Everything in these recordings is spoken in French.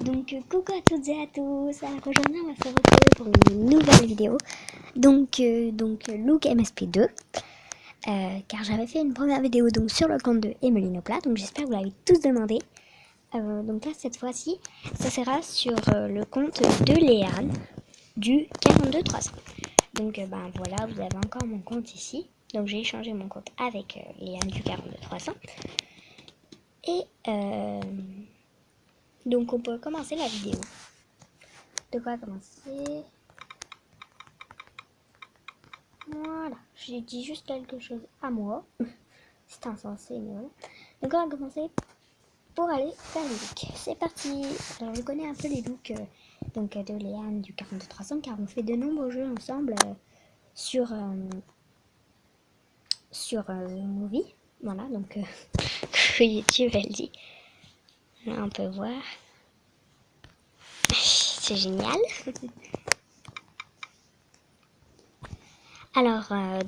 Coucou à toutes et à tous. Alors aujourd'hui on va se retrouver pour une nouvelle vidéo. Look MSP2. Car j'avais fait une première vidéo donc sur le compte de Emeline Oplat. Donc j'espère que vous l'avez tous demandé. Donc là cette fois-ci ça sera sur le compte de Léane du 42300. Donc voilà, vous avez encore mon compte ici. Donc j'ai échangé mon compte avec Léane du 42300. Et donc on peut commencer la vidéo. De quoi commencer? Voilà, j'ai dit juste quelque chose à moi. C'est insensé, mais voilà. Donc on va commencer pour aller faire les looks. C'est parti. Alors je connais un peu les looks de Léane du 42300 car on fait de nombreux jeux ensemble sur Movie. Voilà, donc YouTube elle dit. Là on peut voir. C'est génial. Alors voilà.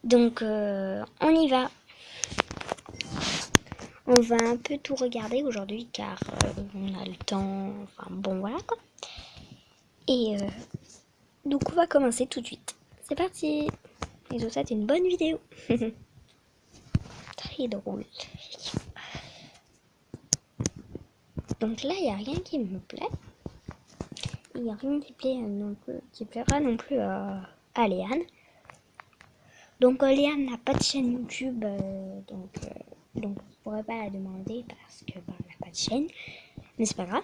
Donc on y va. On va un peu tout regarder aujourd'hui car on a le temps. Enfin bon voilà quoi. Et donc on va commencer tout de suite. C'est parti. Et je vous souhaite une bonne vidéo. Très drôle. Donc là il n'y a rien qui me plaît. Il n'y a rien qui plaira non plus à Léane. Donc Léane n'a pas de chaîne YouTube, donc je ne pourrais pas la demander parce que elle n'a pas de chaîne. Mais c'est pas grave.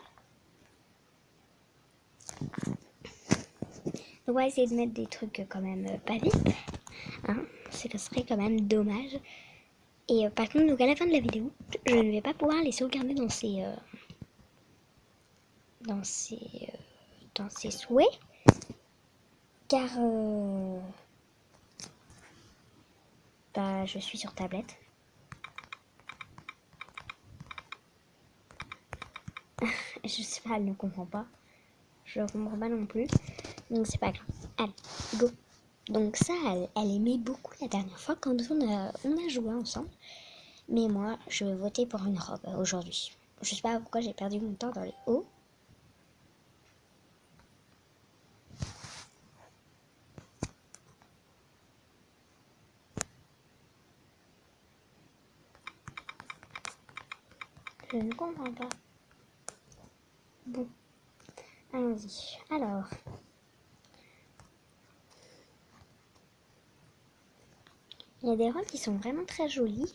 Donc on va essayer de mettre des trucs quand même pas vite. Hein, ce serait quand même dommage. Et par contre, donc à la fin de la vidéo, je ne vais pas pouvoir les sauvegarder dans ces souhaits. Car je suis sur tablette. Je sais pas, elle ne comprend pas. Je ne comprends pas non plus. Donc c'est pas grave. Allez, go. Donc ça, elle aimait beaucoup la dernière fois quand on a joué ensemble. Mais moi, je vais voter pour une robe aujourd'hui. Je sais pas pourquoi j'ai perdu mon temps dans les hauts. Je ne comprends pas. Bon, allons-y. Alors, il y a des robes qui sont vraiment très jolies.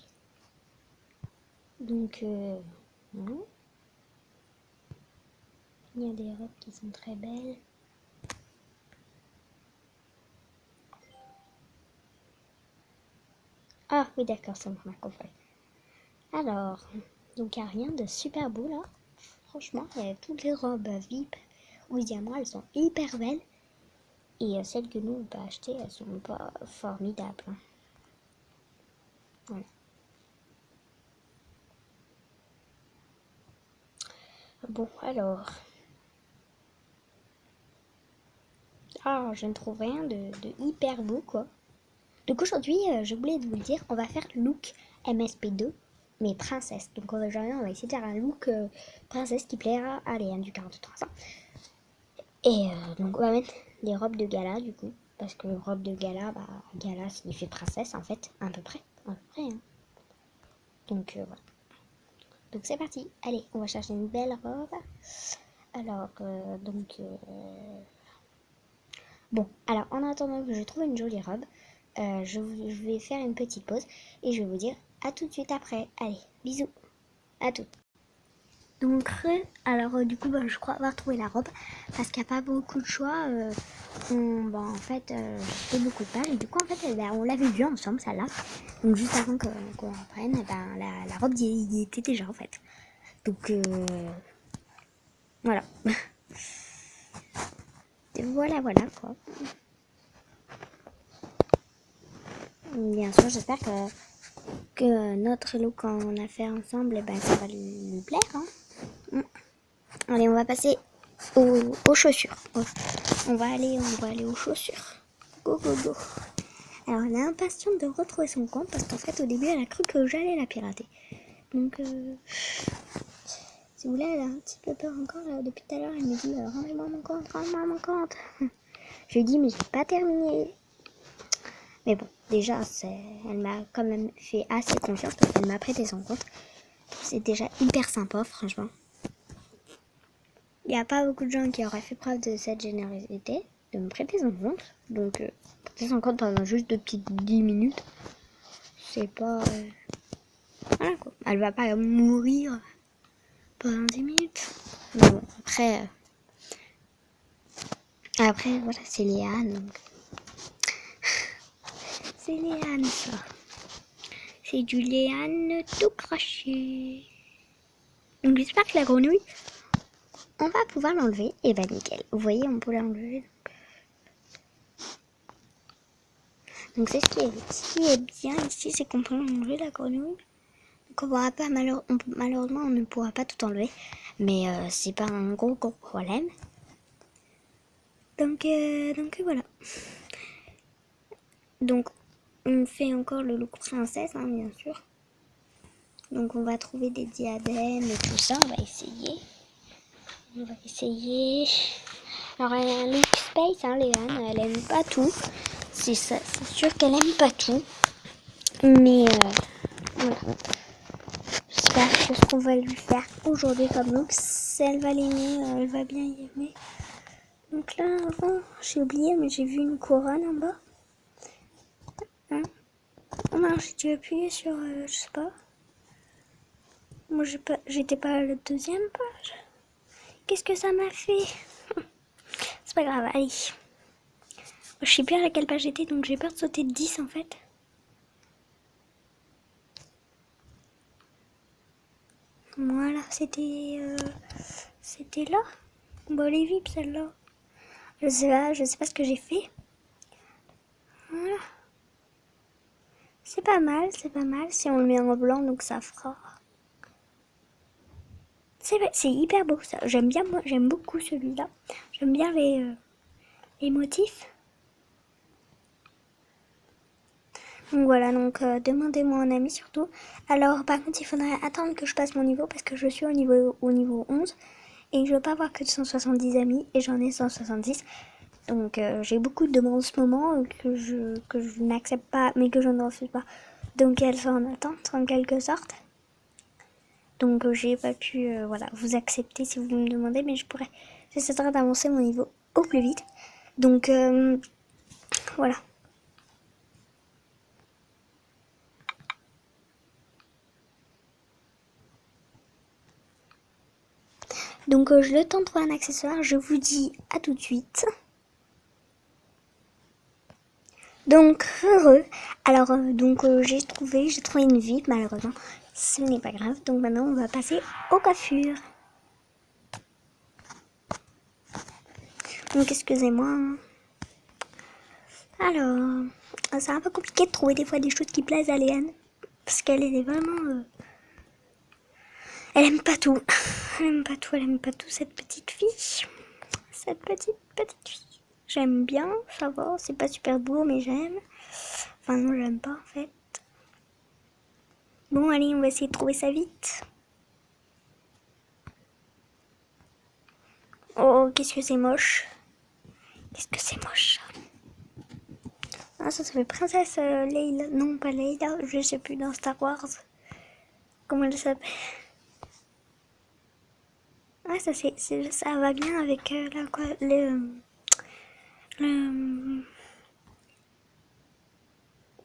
Donc, non. Il y a des robes qui sont très belles. Ah oui, d'accord, ça m'a compris. Alors, donc il n'y a rien de super beau là. Franchement, il y a toutes les robes VIP ou diamants, elles sont hyper belles. Et celles que nous on peut acheter, elles sont pas formidables. Voilà. Bon, alors. Ah, je ne trouve rien de hyper beau quoi. Donc aujourd'hui, je voulais vous le dire, on va faire le look MSP2, mais princesse. Donc aujourd'hui, on va essayer de faire un look princesse qui plaira à Léane du 4300. Et donc on va mettre les robes de gala du coup. Parce que robe de gala, gala signifie princesse en fait, à peu près. Hein. Donc voilà. Donc c'est parti. Allez, on va chercher une belle robe. Alors, bon, alors en attendant que je trouve une jolie robe, je vais faire une petite pause et je vais vous dire à tout de suite après. Allez, bisous, à tout. Donc, alors du coup, je crois avoir trouvé la robe parce qu'il n'y a pas beaucoup de choix. En fait, j'ai fait beaucoup de pages et du coup, en fait, on l'avait vue ensemble, celle-là. Donc, juste avant qu'on la prenne, la robe y était déjà en fait. Donc, voilà. Voilà quoi. Bien sûr, j'espère que notre look qu'on a fait ensemble, ça va lui plaire. Hein. Allez, on va passer aux chaussures. On va aller aux chaussures. Go. Alors, elle est impatiente de retrouver son compte parce qu'en fait, au début, elle a cru que j'allais la pirater. Donc, Si vous voulez, elle a un petit peu peur encore. Depuis tout à l'heure, elle me dit rendez-moi mon compte, rendez-moi mon compte. Je lui dis mais j'ai pas terminé. Mais bon, déjà, elle m'a quand même fait assez confiance parce qu'elle m'a prêté son compte. C'est déjà hyper sympa, franchement. Il n'y a pas beaucoup de gens qui auraient fait preuve de cette générosité, de me prêter son compte. Donc, prêter son compte pendant juste de petites 10 minutes, c'est pas... voilà quoi. Elle va pas mourir pendant 10 minutes. Mais bon, après voilà, c'est Léane. Donc... c'est Léane, ça. C'est du Léane tout craché. Donc, j'espère que la grenouille, on va pouvoir l'enlever. Et bah nickel. Vous voyez, on peut l'enlever. Donc c'est ce qui est bien ici, c'est qu'on peut enlever la grenouille. Donc on pourra pas, malheureusement, on ne pourra pas tout enlever. Mais c'est pas un gros problème. Donc voilà. Donc on fait encore le look princesse, hein, bien sûr. Donc on va trouver des diadèmes et tout ça, on va essayer. Alors elle a un look space, hein, Léane, elle aime pas tout. C'est sûr qu'elle aime pas tout. Mais voilà. J'espère que ce qu'on va lui faire aujourd'hui comme look, elle va l'aimer, elle va bien y aimer. Donc là, avant, j'ai oublié, mais j'ai vu une couronne en bas. Hein? Non, j'ai dû appuyer sur, je sais pas. Moi, j'étais pas à la deuxième page. Qu'est-ce que ça m'a fait? C'est pas grave, allez. Je sais plus à laquelle page j'étais, donc j'ai peur de sauter de 10 en fait. Voilà, c'était là. Bon, les vips, celle-là. Je sais pas ce que j'ai fait. Voilà. C'est pas mal. Si on le met en blanc, donc ça fera. C'est hyper beau ça. J'aime beaucoup celui-là. J'aime bien les motifs. Donc voilà, demandez-moi un ami surtout. Alors par contre, il faudrait attendre que je passe mon niveau parce que je suis au niveau 11 et je veux pas avoir que 170 amis et j'en ai 170. Donc j'ai beaucoup de demandes en ce moment que je n'accepte pas mais que je ne refuse pas. Donc elles sont en attente en quelque sorte. Donc j'ai pas pu voilà, vous accepter si vous me demandez, mais j'essaierai d'avancer mon niveau au plus vite. Donc voilà. Donc je le temps de trouver un accessoire, je vous dis à tout de suite. Donc heureux. Alors j'ai trouvé une VIP malheureusement. Ce n'est pas grave. Donc maintenant on va passer aux coiffures. Donc excusez-moi. Alors, c'est un peu compliqué de trouver des fois des choses qui plaisent à Léane. Parce qu'elle est vraiment... Elle aime pas tout. Elle aime pas tout cette petite fille. Cette petite fille. J'aime bien, ça va. C'est pas super beau mais j'aime. Enfin non, j'aime pas en fait. Bon allez, on va essayer de trouver ça vite. Oh, qu'est-ce que c'est moche. Qu'est-ce que c'est moche. Ah, ça fait princesse Leila. Non, pas Leila, je sais plus dans Star Wars. Comment elle s'appelle? Ah, ça va bien avec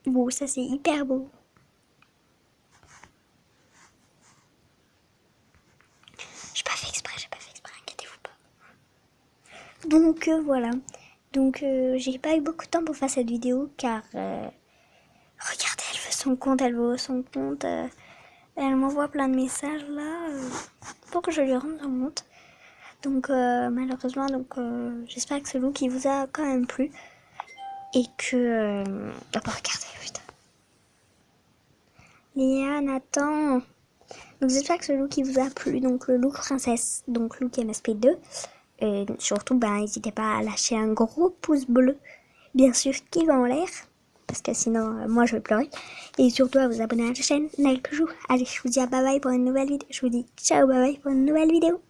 Bon, ça c'est hyper beau. J'ai pas fait exprès, inquiétez-vous pas. Donc voilà. Donc j'ai pas eu beaucoup de temps pour faire cette vidéo car regardez, elle veut son compte, elle m'envoie plein de messages là pour que je lui rende son compte. Donc malheureusement, j'espère que ce look il vous a quand même plu et que regardez, putain. Léane, attends. Donc j'espère que ce look il vous a plu. Donc le look princesse, donc look MSP2. Et surtout, n'hésitez pas à lâcher un gros pouce bleu, bien sûr, qui va en l'air. parce que sinon, moi, je vais pleurer. Et surtout, à vous abonner à la chaîne, like, allez, je vous dis à bye bye pour une nouvelle vidéo. Je vous dis ciao, bye bye pour une nouvelle vidéo.